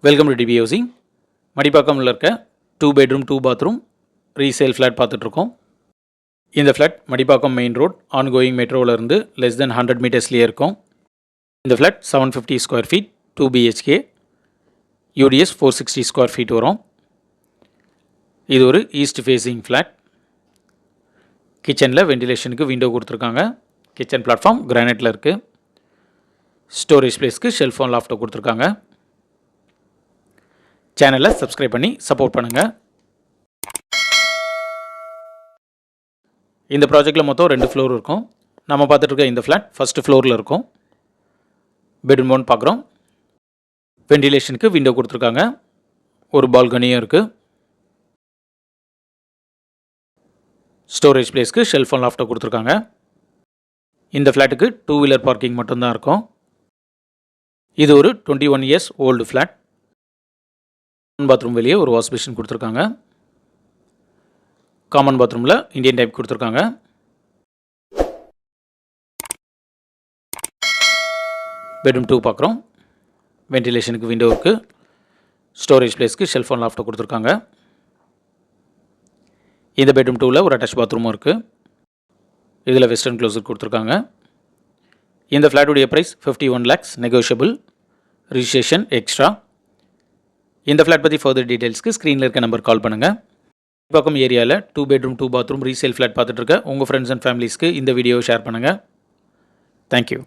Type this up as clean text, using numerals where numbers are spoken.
Welcome to DB housing. மடிப்பாக்கம்ல இருக்க 2 bedroom 2 bathroom resale flat பார்த்துட்ருக்கோம். இந்த flat Madipakkam main road ongoing மெட்ரோவில் இருந்து லெஸ் தென் 100 மீட்டர்ஸ்லேயே இருக்கும். இந்த flat 750 square feet 2 BHK, UDS 460 square feet வரும். இது ஒரு ஈஸ்ட் ஃபேஸிங் ஃப்ளாட். கிச்சனில் வெண்டிலேஷனுக்கு விண்டோ கொடுத்துருக்காங்க. கிச்சன் பிளாட்ஃபார்ம் கிரானைட்டில் இருக்குது. ஸ்டோரேஜ் பிளேஸ்க்கு ஷெல்ஃப் அண்ட் லாஃப்ட்டை கொடுத்துருக்காங்க. சேனலை சப்ஸ்கிரைப் பண்ணி சப்போர்ட் பண்ணுங்கள். இந்த ப்ராஜெக்டில் மொத்தம் 2 ஃப்ளோர் இருக்கும். நம்ம பார்த்துட்டு இருக்க இந்த ஃப்ளாட் ஃபஸ்ட்டு ஃப்ளோரில் இருக்கும். பெட்ரூம் 1 பார்க்குறோம். வெண்டிலேஷனுக்கு விண்டோ கொடுத்துருக்காங்க. ஒரு பால்கனியும் இருக்குது. ஸ்டோரேஜ் பிளேஸ்க்கு ஷெல்ஃப் அண்ட் லாஃப்ட்டை கொடுத்துருக்காங்க. இந்த ஃப்ளாட்டுக்கு 2 வீலர் பார்க்கிங் மட்டும்தான் இருக்கும். இது ஒரு 21 இயர்ஸ் ஓல்டு ஃப்ளாட். பாத்ரூம் வெளியே ஒரு வாஷ் பேஷன் கொடுத்துருக்காங்க. காமன் பாத்ரூமில் இந்தியன் டைப் கொடுத்துருக்காங்க. பெட்ரூம் 2 பார்க்குறோம். வெண்டிலேஷனுக்கு விண்டோ இருக்குது. ஸ்டோரேஜ் பிளேஸ்க்கு ஷெல்ஃப் அண்ட் லாஃப்ட்டை கொடுத்துருக்காங்க. இந்த பெட்ரூம் 2ல் ஒரு அட்டாச் பாத்ரூமும் இருக்குது. இதில் வெஸ்டர்ன் க்ளோசர் கொடுத்துருக்காங்க. இந்த ஃப்ளாட்டுடைய price 51 lakhs negotiable, registration extra. இந்த ஃப்ளாட் பற்றி ஃபர்தர் டீட்டெயில்ஸ்க்கு ஸ்க்ரீனில் இருக்க நம்பர் கால் பண்ணுங்கள். பக்கம் ஏரியாவில் 2 பெட்ரூம் 2 பாத்ரூம் ரீசேல் ஃப்ளாட் பார்த்துட்டு இருக்க உங்கள் ஃப்ரெண்ட்ஸ் அண்ட் ஃபேமிலிஸ்க்கு இந்த வீடியோவை ஷேர் பண்ணுங்கள். தேங்க்யூ.